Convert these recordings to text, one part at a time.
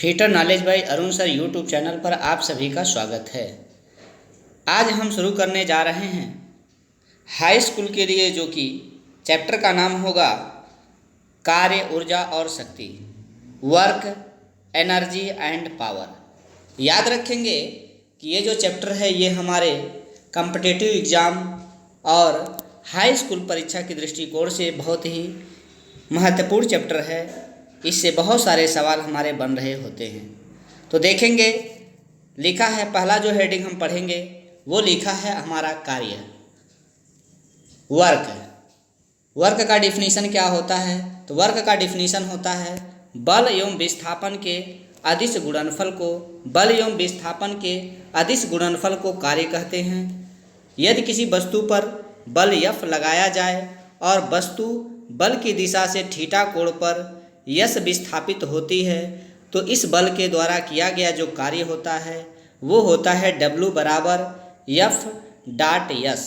Future knowledge by Arun sir YouTube channel पर आप सभी का स्वागत है। आज हम शुरू करने जा रहे हैं हाई स्कूल के लिए, जो कि चैप्टर का नाम होगा कार्य, ऊर्जा और शक्ति, वर्क, एनर्जी एंड पावर। याद रखेंगे कि ये जो चैप्टर है ये हमारे कॉम्पिटिटिव एग्ज़ाम और हाई स्कूल परीक्षा की दृष्टिकोण से बहुत ही महत्वपूर्ण चैप्टर है। इससे बहुत सारे सवाल हमारे बन रहे होते हैं। तो देखेंगे, लिखा है, पहला जो हेडिंग हम पढ़ेंगे वो लिखा है हमारा कार्य, वर्क। वर्क का डिफिनीशन क्या होता है? तो वर्क का डिफिनीशन होता है बल एवं विस्थापन के अदिश गुणनफल को, बल एवं विस्थापन के अदिश गुणनफल को कार्य कहते हैं। यदि किसी वस्तु पर बल F लगाया जाए और वस्तु बल की दिशा से थीटा कोण पर यस विस्थापित होती है, तो इस बल के द्वारा किया गया जो कार्य होता है वो होता है W बराबर F डॉट यस।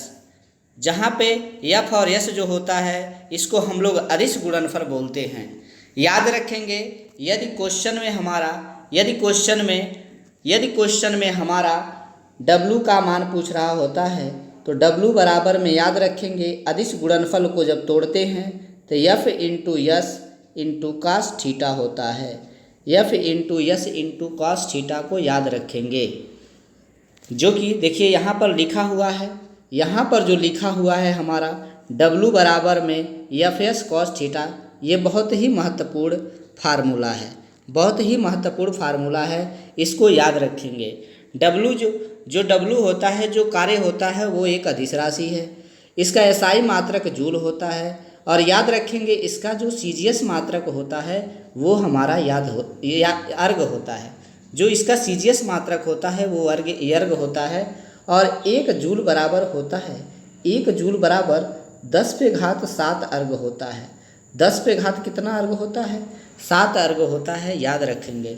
जहाँ पे F और यस जो होता है इसको हम लोग अदिश गुणनफल बोलते हैं। याद रखेंगे, यदि क्वेश्चन में हमारा W का मान पूछ रहा होता है तो W बराबर में याद रखेंगे अदिश गुणनफल को जब तोड़ते हैं तो F into S into cos theta होता है। F into S into cos theta को याद रखेंगे, जो कि देखिए यहाँ पर लिखा हुआ है। यहाँ पर जो लिखा हुआ है हमारा W बराबर में एफ एस कॉस थीटा, ये बहुत ही महत्वपूर्ण फार्मूला है, इसको याद रखेंगे। W जो W होता है, जो कार्य होता है वो एक अदिश राशि है। इसका एसआई मात्रक जूल होता है। और याद रखेंगे इसका जो सीजीएस मात्रक होता है वो हमारा अर्ग होता है। जो इसका सीजीएस मात्रक होता है वो अर्ग होता है। और 1 जूल बराबर होता है, 1 जूल बराबर 10 पे घात 7 अर्ग होता है। 10 पे घात कितना अर्ग होता है? 7 अर्ग होता है, याद रखेंगे।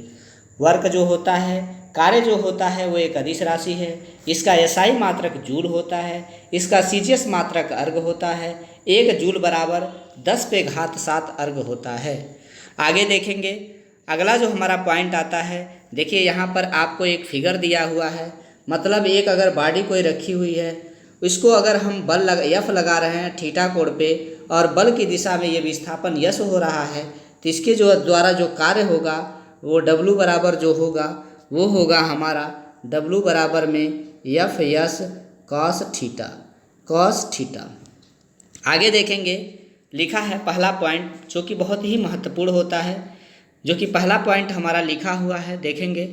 वर्क जो होता है, कार्य जो होता है वो एक अदिश राशि है। इसका एसआई मात्रक जूल होता है, इसका सीजीएस मात्रक अर्ग होता है। 1 जूल बराबर 10 पे घात 7 अर्ग होता है। आगे देखेंगे, अगला जो हमारा पॉइंट आता है, देखिए यहाँ पर आपको एक फिगर दिया हुआ है। मतलब एक अगर बॉडी कोई रखी हुई है, इसको अगर हम बल F लगा रहे हैं थीटा कोण पे और बल की दिशा में ये विस्थापन यस हो रहा है, तो इसके जो द्वारा जो कार्य होगा वो W बराबर जो होगा वो होगा हमारा W बराबर में एफ यस कॉस थीटा। आगे देखेंगे, लिखा है पहला पॉइंट जो कि बहुत ही महत्वपूर्ण होता है, जो कि पहला पॉइंट हमारा लिखा हुआ है। देखेंगे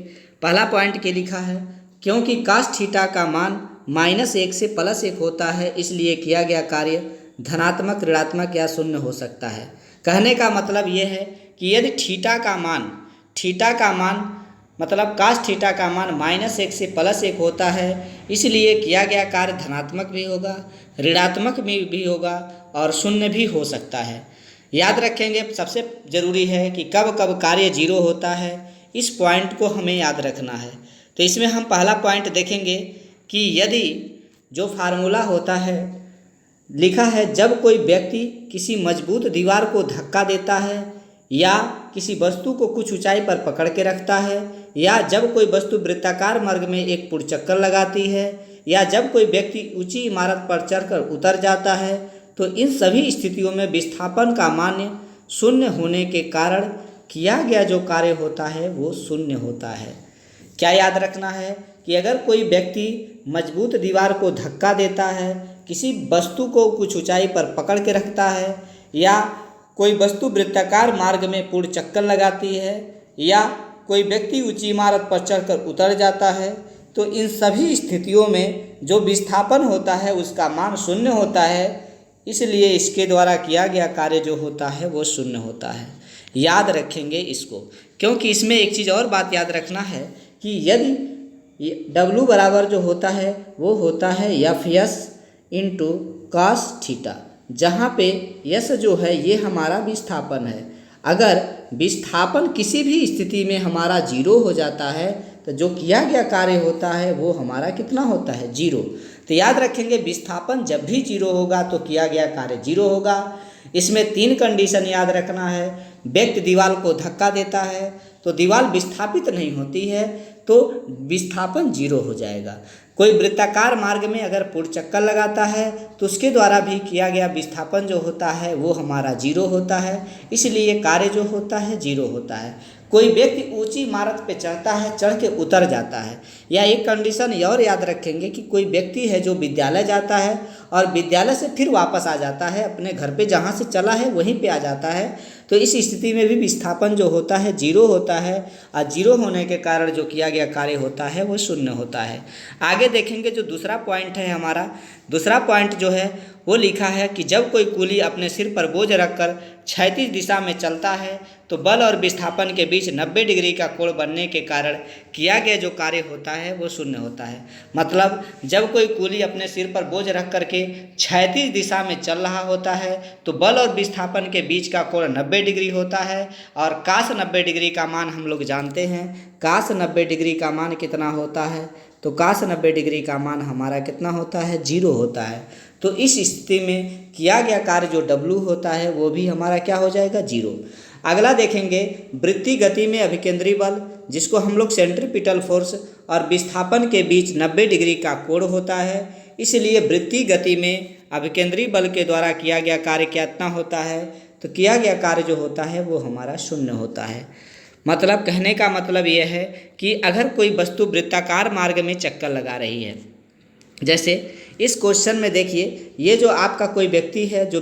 पहला पॉइंट के लिखा है क्योंकि कास थीटा का मान -1 से +1 होता है, इसलिए किया गया कार्य धनात्मक, ऋणात्मक या शून्य हो सकता है। कहने का मतलब ये है कि यदि थीटा का मान मतलब कास थीटा का मान -1 से +1 होता है, इसलिए किया गया कार्य धनात्मक भी होगा, ऋणात्मक भी होगा और शून्य भी हो सकता है। याद रखेंगे, सबसे ज़रूरी है कि कब कब कार्य 0 होता है, इस पॉइंट को हमें याद रखना है। तो इसमें हम पहला पॉइंट देखेंगे कि यदि जो फार्मूला होता है, लिखा है जब कोई व्यक्ति किसी मजबूत दीवार को धक्का देता है या किसी वस्तु को कुछ ऊंचाई पर पकड़ के रखता है, या जब कोई वस्तु वृत्ताकार मार्ग में एक पुर चक्कर लगाती है, या जब कोई व्यक्ति ऊंची इमारत पर चढ़कर उतर जाता है, तो इन सभी स्थितियों में विस्थापन का मान शून्य होने के कारण किया गया जो कार्य होता है वो शून्य होता है। क्या याद रखना है कि अगर कोई व्यक्ति मजबूत दीवार को धक्का देता है, किसी वस्तु को कुछ ऊंचाई पर पकड़ के रखता है, या कोई वस्तु वृत्ताकार मार्ग में पूर्ण चक्कर लगाती है, या कोई व्यक्ति ऊंची इमारत पर चढ़कर उतर जाता है, तो इन सभी स्थितियों में जो विस्थापन होता है उसका मान शून्य होता है। इसलिए इसके द्वारा किया गया कार्य जो होता है वो शून्य होता है। याद रखेंगे इसको, क्योंकि इसमें एक चीज़ और बात याद रखना है कि यदि W बराबर जो होता है वो होता है F yes into cos theta, जहाँ पे यस जो है ये हमारा विस्थापन है। अगर विस्थापन किसी भी स्थिति में हमारा 0 हो जाता है तो जो किया गया कार्य होता है वो हमारा कितना होता है? 0। तो याद रखेंगे विस्थापन जब भी 0 होगा तो किया गया कार्य 0 होगा। इसमें 3 कंडीशन याद रखना है। व्यक्ति दीवार को धक्का देता है तो दीवार विस्थापित नहीं होती है, तो विस्थापन 0 हो जाएगा। कोई वृत्ताकार मार्ग में अगर पूर्ण चक्कर लगाता है तो उसके द्वारा भी किया गया विस्थापन जो होता है वो हमारा 0 होता है, इसलिए कार्य जो होता है 0 होता है। कोई व्यक्ति ऊंची इमारत पे चढ़ता है, चढ़ के उतर जाता है, या एक कंडीशन ये और याद रखेंगे कि कोई व्यक्ति है जो विद्यालय जाता है और विद्यालय से फिर वापस आ जाता है, अपने घर पे जहाँ से चला है वहीं पे आ जाता है, तो इस स्थिति में भी विस्थापन जो होता है 0 होता है, और 0 होने के कारण जो किया गया कार्य होता है वो 0 होता है। आगे देखेंगे जो दूसरा पॉइंट है हमारा, दूसरा पॉइंट जो है वो लिखा है कि जब कोई कूली अपने सिर पर बोझ रखकर क्षैतिज दिशा में चलता है तो बल और विस्थापन के बीच 90 डिग्री का कोण बनने के कारण किया गया जो कार्य होता है वो 0 होता है। मतलब जब कोई कूली अपने सिर पर बोझ रख करके क्षैतिज दिशा में चल रहा होता है तो बल और विस्थापन के बीच का कोण 90 डिग्री होता है, और काश 90 डिग्री का मान हम लोग जानते हैं। काश 90 डिग्री का मान कितना होता है, तो काश 90 डिग्री का मान हमारा कितना होता है, 0 होता है। तो इस स्थिति में किया गया कार्य जो W होता है वो भी हमारा क्या हो जाएगा, 0। अगला देखेंगे वृत्तीय गति में अभिकेंद्री बल, जिसको हम लोग सेंट्रीपिटल फोर्स, और विस्थापन के बीच 90 डिग्री का कोण होता है, इसलिए वृत्तीय गति में अभिकेंद्री बल के द्वारा किया गया कार्य कितना होता है, तो किया गया कार्य जो होता है वो हमारा 0 होता है। मतलब कहने का मतलब यह है कि अगर कोई वस्तु वृत्ताकार मार्ग में चक्कर लगा रही है, जैसे इस क्वेश्चन में देखिए, ये जो आपका कोई व्यक्ति है जो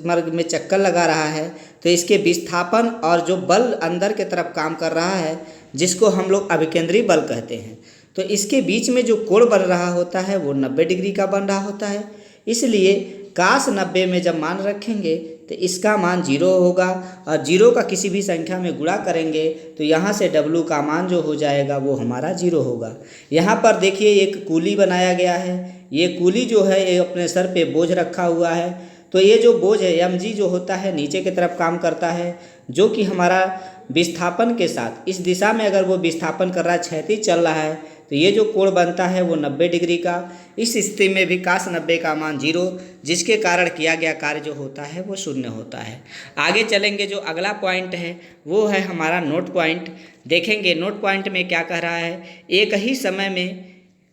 मार्ग में चक्कर लगा रहा है, तो इसके विस्थापन और जो बल अंदर के तरफ काम कर रहा है जिसको हम लोग अभिकेंद्री बल कहते हैं, तो इसके बीच में जो कोण बन रहा होता है वो 90 डिग्री का बन रहा होता है। इसलिए काश 90 में जब मान रखेंगे तो इसका मान 0 होगा, और 0 का किसी भी संख्या में गुणा करेंगे तो यहाँ से W का मान जो हो जाएगा वो हमारा 0 होगा। यहाँ पर देखिए एक कूली बनाया गया है, ये कूली जो है ये अपने सर पे बोझ रखा हुआ है, तो ये जो बोझ है mg जो होता है नीचे की तरफ काम करता है, जो कि हमारा विस्थापन के साथ इस दिशा में अगर वो विस्थापन कर रहा है, क्षैतिज चल रहा है, तो ये जो कोण बनता है वो 90 डिग्री का। इस स्थिति में भी काश 90 का मान 0, जिसके कारण किया गया कार्य जो होता है वो 0 होता है। आगे चलेंगे, जो अगला पॉइंट है वो है हमारा नोट पॉइंट। देखेंगे नोट पॉइंट में क्या कह रहा है, एक ही समय में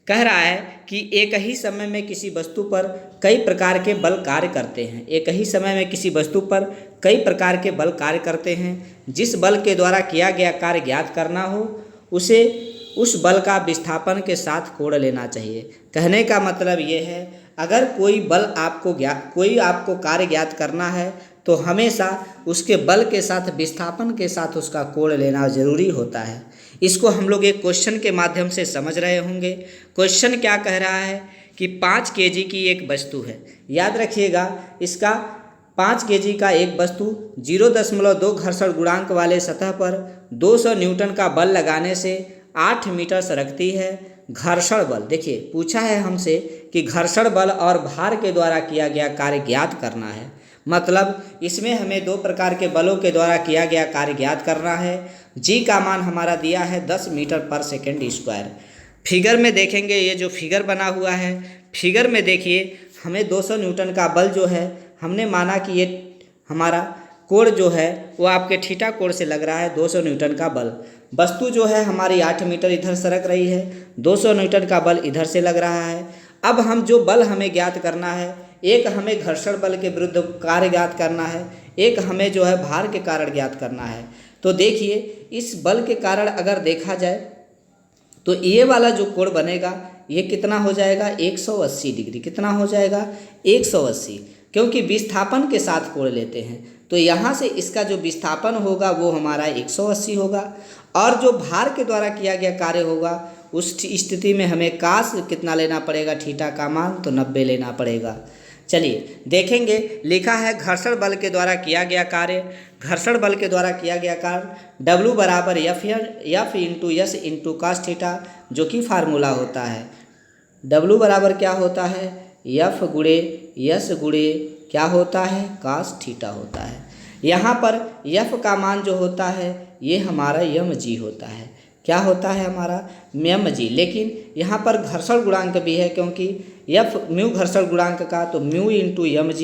कह रहा है कि एक ही समय में किसी वस्तु पर कई प्रकार के बल कार्य करते हैं। एक ही समय में किसी वस्तु पर कई प्रकार के बल कार्य करते हैं। जिस बल के द्वारा किया गया कार्य ज्ञात करना हो उसे उस बल का विस्थापन के साथ कोण लेना चाहिए। कहने का मतलब ये है, अगर कोई आपको कार्य ज्ञात करना है तो हमेशा उसके बल के साथ विस्थापन के साथ उसका कोण लेना ज़रूरी होता है। इसको हम लोग एक क्वेश्चन के माध्यम से समझ रहे होंगे। क्वेश्चन क्या कह रहा है कि 5 केजी की एक वस्तु है। याद रखिएगा, इसका 5 केजी का एक वस्तु 0.2 घर्षण गुणांक वाले सतह पर 200 न्यूटन का बल लगाने से 8 मीटर सरकती है। घर्षण बल, देखिए पूछा है हमसे कि घर्षण बल और भार के द्वारा किया गया कार्य ज्ञात करना है। मतलब इसमें हमें 2 प्रकार के बलों के द्वारा किया गया कार्य ज्ञात करना है। जी का मान हमारा दिया है 10 मीटर पर सेकेंड स्क्वायर। फिगर में देखेंगे, ये जो फिगर बना हुआ है, फिगर में देखिए हमें 200 न्यूटन का बल जो है, हमने माना कि ये हमारा कोण जो है वो आपके थीटा कोण से लग रहा है 200 न्यूटन का बल। वस्तु जो है हमारी 8 मीटर इधर सरक रही है, 200 न्यूटन का बल इधर से लग रहा है। अब हम जो बल हमें ज्ञात करना है, एक हमें घर्षण बल के विरुद्ध कार्य ज्ञात करना है, एक हमें जो है भार के कारण ज्ञात करना है। तो देखिए इस बल के कारण अगर देखा जाए तो ये वाला जो कोण बनेगा ये कितना हो जाएगा, 180 डिग्री। कितना हो जाएगा, 180, क्योंकि विस्थापन के साथ कोण लेते हैं तो यहाँ से इसका जो विस्थापन होगा वो हमारा 180 होगा, और जो भार के द्वारा किया गया कार्य होगा उस स्थिति में हमें काश कितना लेना पड़ेगा, थीटा का मान तो 90 लेना पड़ेगा। चलिए देखेंगे, लिखा है घर्षण बल के द्वारा किया गया कार्य। घर्षण बल के द्वारा किया गया कार्य W बराबर F into S into cos theta, जो कि फार्मूला होता है। W बराबर क्या होता है, F गुणे S गुणे क्या होता है, कास थीटा होता है। यहाँ पर F का मान जो होता है ये हमारा mg होता है। क्या होता है हमारा, mg। लेकिन यहाँ पर घर्षण गुणांक भी है, क्योंकि F म्यू घर्षण गुणांक का, तो mu into mg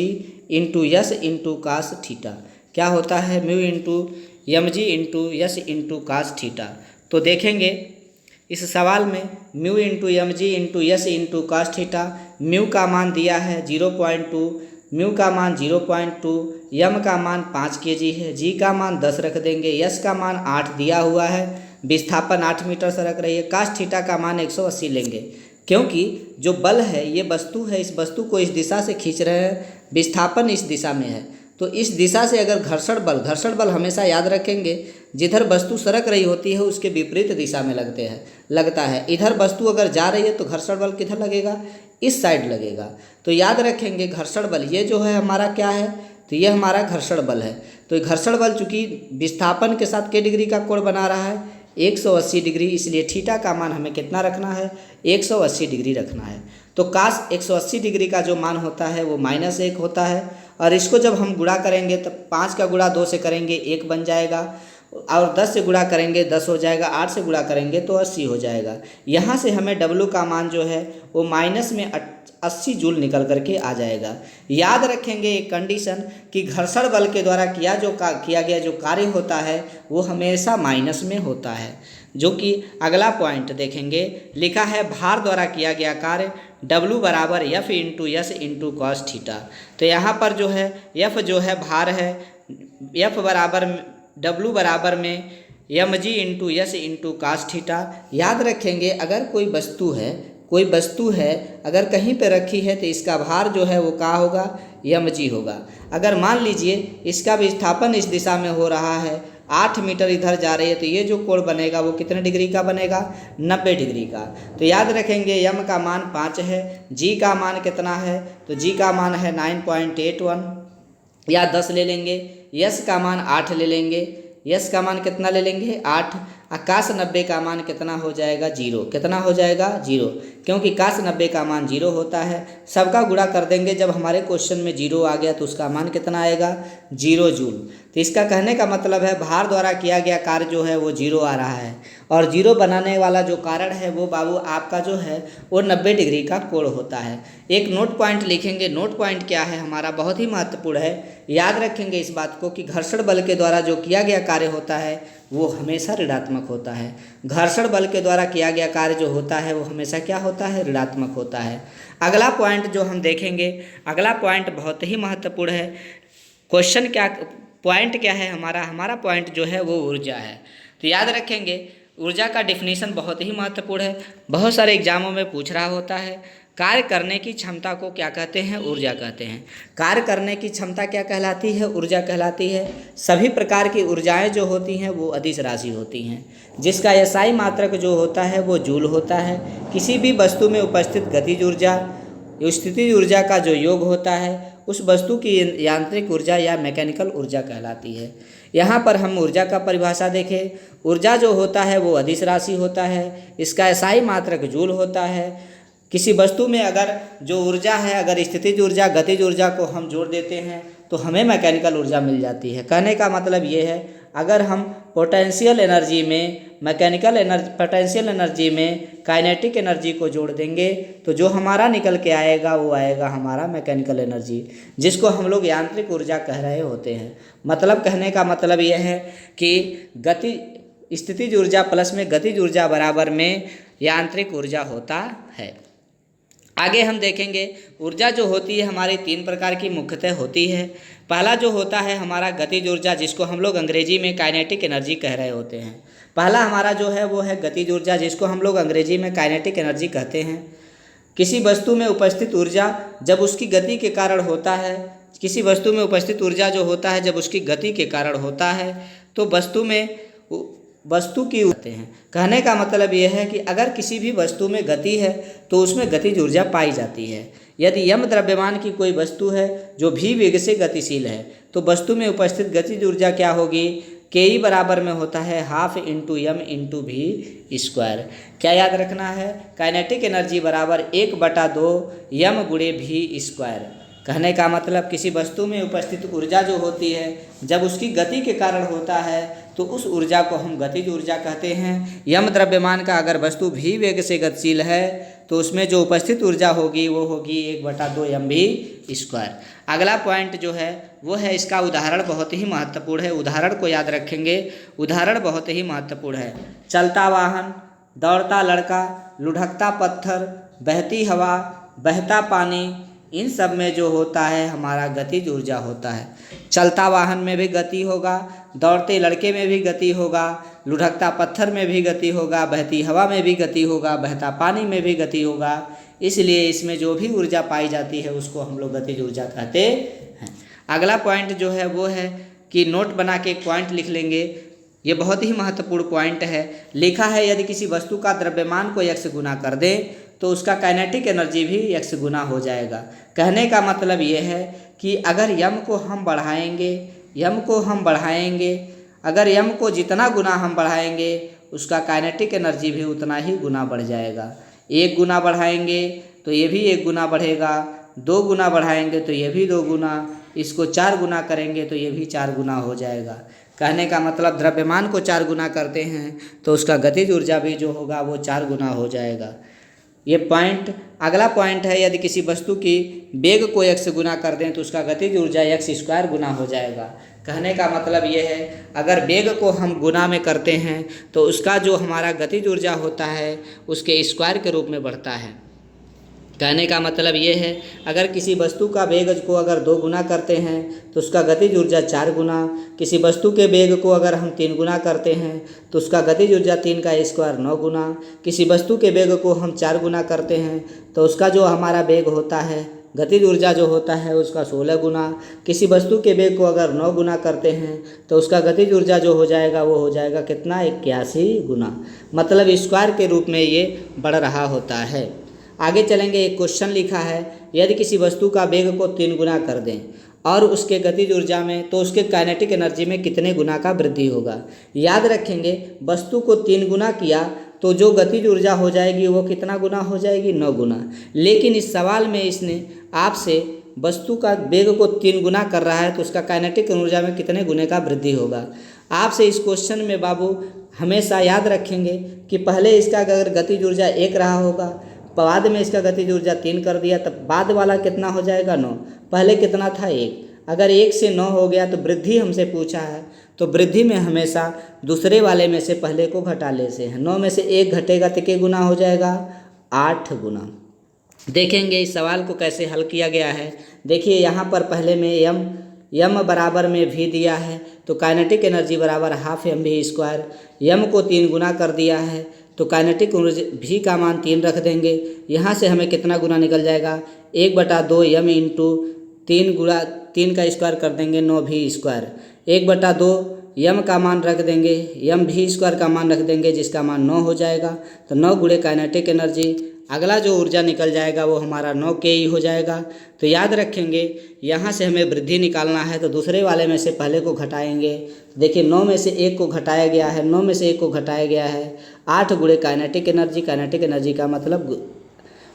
into S into cos theta क्या होता है, mu into m g into S into cos theta. तो देखेंगे इस सवाल में mu into m g into S into cos theta, mu का मान दिया है 0.2, म्यू का मान 0.2, यम का मान 5 kg है, जी का मान 10 रख देंगे, यस का मान 8 दिया हुआ है, विस्थापन 8 मीटर सरक रही है, कास थीटा का मान 180 लेंगे। क्योंकि जो बल है ये वस्तु है, इस वस्तु को इस दिशा से खींच रहे हैं, विस्थापन इस दिशा में है, तो इस दिशा से अगर घर्षण बल हमेशा याद रखेंगे जिधर वस्तु सरक रही होती है उसके विपरीत दिशा में लगता है। इधर वस्तु अगर जा रही है तो घर्षण बल किधर लगेगा, इस साइड लगेगा। तो याद रखेंगे घर्षण बल ये जो है हमारा क्या है, तो ये हमारा घर्षण बल है। तो घर्षण बल चूंकि विस्थापन के साथ कितने डिग्री का कोण बना रहा है, 180 डिग्री, इसलिए थीटा का मान हमें कितना रखना है, 180 डिग्री रखना है। तो कास 180 डिग्री का जो मान होता है वो -1 होता है, और इसको जब हम गुणा करेंगे तो 5 का गुणा 2 से करेंगे 1 बन जाएगा, और 10 से गुणा करेंगे 10 हो जाएगा, 8 से गुणा करेंगे तो 80 हो जाएगा। यहाँ से हमें W का मान जो है वो माइनस में 80 जूल निकल करके आ जाएगा। याद रखेंगे एक कंडीशन कि घर्षण बल के द्वारा किया गया जो कार्य होता है वो हमेशा माइनस में होता है। जो कि अगला पॉइंट देखेंगे, लिखा है भार द्वारा किया गया कार्य W बराबर F into S into cos theta. तो यहाँ पर जो है F जो है भार है, F बराबर W बराबर में m g into S into cos theta. याद रखेंगे अगर कोई वस्तु है अगर कहीं पे रखी है तो इसका भार जो है वो क्या होगा, यम जी होगा। अगर मान लीजिए इसका विस्थापन इस दिशा में हो रहा है, 8 मीटर इधर जा रही है, तो ये जो कोण बनेगा वो कितने डिग्री का बनेगा, 90 डिग्री का। तो याद रखेंगे यम का मान 5 है, जी का मान कितना है, तो जी का मान है 9.81 या 10 ले लेंगे, यस का मान 8 ले लेंगे, यस का मान कितना ले लेंगे 8, कास 90 का मान कितना हो जाएगा 0, कितना हो जाएगा 0, क्योंकि कास 90 का मान 0 होता है। सबका गुणा कर देंगे, जब हमारे क्वेश्चन में 0 आ गया तो उसका मान कितना आएगा 0 जूल। तो इसका कहने का मतलब है भार द्वारा किया गया कार्य जो है वो 0 आ रहा है, और 0 बनाने वाला जो कारण है वो बाबू आपका जो है वो 90 डिग्री का कोण होता है। एक नोट पॉइंट लिखेंगे, नोट पॉइंट क्या है हमारा, बहुत ही महत्वपूर्ण है। याद रखेंगे इस बात को कि घर्षण बल के द्वारा जो किया गया कार्य होता है वो हमेशा ऋणात्मक होता है। घर्षण बल के द्वारा किया गया कार्य जो होता है वो हमेशा क्या होता है, ऋणात्मक होता है। अगला पॉइंट जो हम देखेंगे, अगला पॉइंट बहुत ही महत्वपूर्ण है। क्वेश्चन क्या, पॉइंट क्या है हमारा पॉइंट जो है वो ऊर्जा है। तो याद रखेंगे ऊर्जा का डिफिनीशन बहुत ही महत्वपूर्ण है, बहुत सारे एग्जामों में पूछ रहा होता है। कार्य करने की क्षमता को क्या कहते हैं, ऊर्जा कहते हैं। कार्य करने की क्षमता क्या कहलाती है, ऊर्जा कहलाती है। सभी प्रकार की ऊर्जाएं जो होती हैं वो अदिश राशि होती हैं, जिसका एसआई मात्रक जो होता है वो जूल होता है। किसी भी वस्तु में उपस्थित गतिज ऊर्जा, स्थितिज ऊर्जा का जो योग होता है उस वस्तु की यांत्रिक ऊर्जा या मैकेनिकल ऊर्जा कहलाती है। यहाँ पर हम ऊर्जा का परिभाषा देखें, ऊर्जा जो होता है वो अदिश राशि होता है, इसका एसआई मात्रक जूल होता है। किसी वस्तु में अगर जो ऊर्जा है, अगर स्थितिज ऊर्जा गतिज ऊर्जा को हम जोड़ देते हैं तो हमें मैकेनिकल ऊर्जा मिल जाती है। कहने का मतलब ये है अगर हम पोटेंशियल एनर्जी में काइनेटिक एनर्जी को जोड़ देंगे तो जो हमारा निकल के आएगा वो आएगा हमारा मैकेनिकल एनर्जी, जिसको हम लोग यांत्रिक ऊर्जा कह रहे होते हैं। मतलब कहने का मतलब ये है कि स्थितिज ऊर्जा प्लस में गतिज ऊर्जा बराबर में यांत्रिक ऊर्जा होता है। आगे हम देखेंगे ऊर्जा जो होती है हमारी 3 प्रकार की मुख्यतः होती है। पहला जो होता है हमारा गतिज ऊर्जा, जिसको हम लोग अंग्रेजी में काइनेटिक एनर्जी कह रहे होते हैं। पहला हमारा जो है वो है गतिज ऊर्जा, जिसको हम लोग अंग्रेजी में काइनेटिक एनर्जी कहते हैं। किसी वस्तु में उपस्थित ऊर्जा जब उसकी गति के कारण होता है, किसी वस्तु में उपस्थित ऊर्जा जो होता है जब उसकी गति के कारण होता है तो वस्तु की होते हैं। कहने का मतलब यह है कि अगर किसी भी वस्तु में गति है तो उसमें गतिज ऊर्जा पाई जाती है। यदि यम द्रव्यमान की कोई वस्तु है जो भी वेग से गतिशील है तो वस्तु में उपस्थित गतिज ऊर्जा क्या होगी, के बराबर में होता है 12 इंटू यम इंटू भी स्क्वायर। क्या याद रखना है, काइनेटिक एनर्जी बराबर 1/2 यम गुणे भी स्क्वायर। कहने का मतलब किसी वस्तु में उपस्थित ऊर्जा जो होती है जब उसकी गति के कारण होता है तो उस ऊर्जा को हम गतिज ऊर्जा कहते हैं। यम द्रव्यमान का अगर वस्तु भी वेग से गतिशील है तो उसमें जो उपस्थित ऊर्जा होगी वो होगी 1/2 mv²। अगला पॉइंट जो है वो है, इसका उदाहरण बहुत ही महत्वपूर्ण है। उदाहरण को याद रखेंगे, उदाहरण बहुत ही महत्वपूर्ण है। चलता वाहन, दौड़ता लड़का, लुढ़कता पत्थर, बहती हवा, बहता पानी, इन सब में जो होता है हमारा गतिज ऊर्जा होता है। चलता वाहन में भी गति होगा, दौड़ते लड़के में भी गति होगा, लुढ़कता पत्थर में भी गति होगा, बहती हवा में भी गति होगा, बहता पानी में भी गति होगा। इसलिए इसमें जो भी ऊर्जा पाई जाती है उसको हम लोग गतिज ऊर्जा कहते हैं। अगला पॉइंट जो है वो है कि नोट बना के एक पॉइंट लिख लेंगे। ये बहुत ही महत्वपूर्ण पॉइंट है। लिखा है यदि किसी वस्तु का द्रव्यमान को x गुना कर दें तो उसका काइनेटिक एनर्जी भी x गुना हो जाएगा। कहने का मतलब ये है कि अगर यम को हम बढ़ाएंगे, अगर यम को जितना गुना हम बढ़ाएंगे उसका काइनेटिक एनर्जी भी उतना ही गुना बढ़ जाएगा। 1 गुना बढ़ाएंगे तो ये भी 1 गुना बढ़ेगा, 2 गुना बढ़ाएंगे तो ये भी 2 गुना, इसको 4 गुना करेंगे तो ये भी 4 गुना हो जाएगा। कहने का मतलब द्रव्यमान को 4 गुना करते हैं तो उसका गतिज ऊर्जा भी जो होगा वो 4 गुना हो जाएगा। ये पॉइंट। अगला पॉइंट है, यदि किसी वस्तु की वेग को x से गुना कर दें तो उसका गतिज ऊर्जा x² गुना हो जाएगा। कहने का मतलब ये है, अगर वेग को हम गुना में करते हैं तो उसका जो हमारा गतिज ऊर्जा होता है उसके स्क्वायर के रूप में बढ़ता है। कहने का मतलब ये है, अगर किसी वस्तु का वेग को अगर 2 गुना करते हैं तो उसका गतिज ऊर्जा 4 गुना, किसी वस्तु के वेग को अगर हम 3 गुना करते हैं तो उसका गतिज ऊर्जा 3 का स्क्वायर 9 गुना, किसी वस्तु के वेग को हम 4 गुना करते हैं तो उसका जो हमारा वेग होता है गतिज ऊर्जा जो होता है उसका 16 गुना, किसी वस्तु के वेग को अगर 9 गुना करते हैं तो उसका गतिज ऊर्जा जो हो जाएगा वो हो जाएगा कितना, 81 गुना। मतलब स्क्वायर के रूप में ये बढ़ रहा होता है। आगे चलेंगे। एक क्वेश्चन लिखा है, यदि किसी वस्तु का वेग को 3 गुना कर दें और उसके गतिज ऊर्जा में तो उसके काइनेटिक एनर्जी में कितने गुना का वृद्धि होगा। याद रखेंगे, वस्तु को 3 गुना किया तो जो गतिज ऊर्जा हो जाएगी वो कितना गुना हो जाएगी, 9 गुना। लेकिन इस सवाल में इसने आपसे वस्तु का वेग को 3 गुना कर रहा है तो उसका काइनेटिक ऊर्जा में कितने गुने का वृद्धि होगा। आपसे इस क्वेश्चन में बाबू हमेशा याद रखेंगे कि पहले इसका अगर गतिज ऊर्जा 1 रहा होगा, बाद में इसका गतिज ऊर्जा 3 कर दिया, तब बाद वाला कितना हो जाएगा, 9। पहले कितना था, 1। अगर 1 से 9 हो गया तो वृद्धि हमसे पूछा है, तो वृद्धि में हमेशा दूसरे वाले में से पहले को घटा लेते हैं। 9 में से 1 घटेगा तो कितने गुना हो जाएगा, 8 गुना। देखेंगे इस सवाल को कैसे हल किया गया है। देखिए यहाँ पर पहले में यम बराबर में भी दिया है तो काइनेटिक एनर्जी बराबर ½ mv²। यम को 3 गुना कर दिया है तो काइनेटिक भी का मान 3 रख देंगे। यहाँ से हमें कितना गुना निकल जाएगा, 1/2 यम इंटू 3 गुणा 3 का स्क्वायर कर देंगे 9v²। 1/2 यम का मान रख देंगे, यम v² का मान रख देंगे जिसका मान 9 हो जाएगा। तो 9 गुणे काइनेटिक एनर्जी, अगला जो ऊर्जा निकल जाएगा वो हमारा 9 Ke हो जाएगा। तो याद रखेंगे यहाँ से हमें वृद्धि निकालना है तो दूसरे वाले में से पहले को घटाएंगे। देखिए 9 में से 1 को घटाया गया है, 9 में से 1 को घटाया गया है, 8 गुणे काइनेटिक एनर्जी। काइनेटिक एनर्जी का मतलब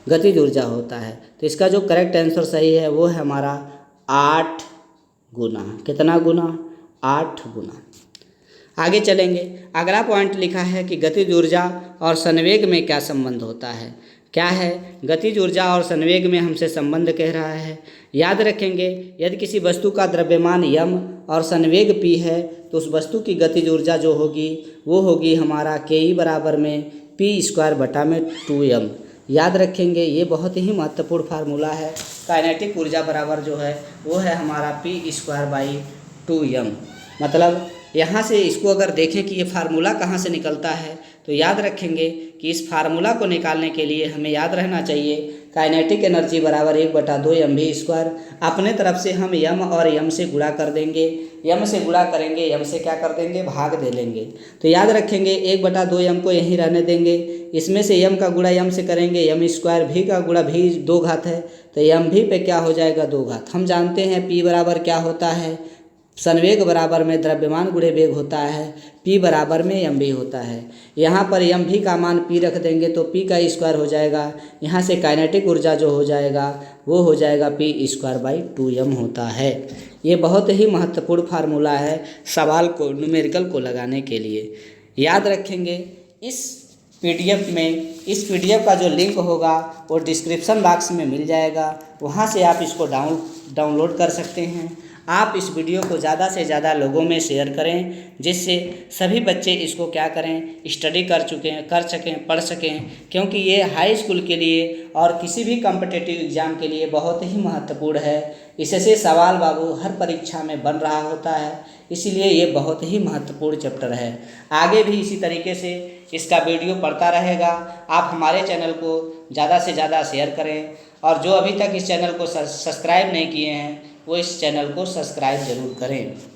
गतिज ऊर्जा होता है। तो इसका जो करेक्ट आंसर सही है वो है हमारा 8 गुना। कितना गुना, 8 गुना। आगे चलेंगे। अगला पॉइंट लिखा है कि गतिज ऊर्जा और संवेग में क्या संबंध होता है। क्या है, गतिज ऊर्जा और संवेग में हमसे संबंध कह रहा है। याद रखेंगे, यदि किसी वस्तु का द्रव्यमान यम और संवेग p है तो उस वस्तु की गतिज ऊर्जा जो होगी वो होगी हमारा Ke बराबर में p²/2m। याद रखेंगे, ये बहुत ही महत्वपूर्ण फार्मूला है। काइनेटिक ऊर्जा बराबर जो है वो है हमारा p²/2m। मतलब यहाँ से इसको अगर देखें कि ये फार्मूला कहाँ से निकलता है तो याद रखेंगे कि इस फार्मूला को निकालने के लिए हमें याद रहना चाहिए काइनेटिक एनर्जी बराबर 1/2 mv²। अपने तरफ से हम यम और यम से गुणा कर देंगे, यम से गुणा करेंगे, यम से क्या कर देंगे, भाग दे लेंगे। तो याद रखेंगे 1/2 यम को यहीं रहने देंगे, इसमें से यम का गुणा यम से करेंगे, m² भी का गुणा भी 2 घात है तो यम भी पे क्या हो जाएगा, 2 घात। हम जानते हैं p बराबर क्या होता है, संवेग बराबर में द्रव्यमान गुणे वेग होता है, p बराबर में mv होता है। यहाँ पर mv का मान p रख देंगे तो p का स्क्वायर हो जाएगा। यहाँ से काइनेटिक ऊर्जा जो हो जाएगा वो हो जाएगा p स्क्वायर बाई 2m होता है। ये बहुत ही महत्वपूर्ण फार्मूला है सवाल को, न्यूमेरिकल को लगाने के लिए। याद रखेंगे इस पीडीएफ का जो लिंक होगा वो डिस्क्रिप्शन बॉक्स में मिल जाएगा, वहाँ से आप इसको डाउनलोड कर सकते हैं। आप इस वीडियो को ज़्यादा से ज़्यादा लोगों में शेयर करें, जिससे सभी बच्चे इसको क्या करें, स्टडी कर सकें, पढ़ सकें, क्योंकि ये हाई स्कूल के लिए और किसी भी कॉम्पिटिटिव एग्ज़ाम के लिए बहुत ही महत्वपूर्ण है। इससे सवाल बाबू हर परीक्षा में बन रहा होता है, इसीलिए ये बहुत ही महत्वपूर्ण चैप्टर है। आगे भी इसी तरीके से इसका वीडियो पढ़ता रहेगा। आप हमारे चैनल को ज़्यादा से ज़्यादा शेयर करें, और जो अभी तक इस चैनल को सब्सक्राइब नहीं किए हैं वो इस चैनल को सब्सक्राइब ज़रूर करें।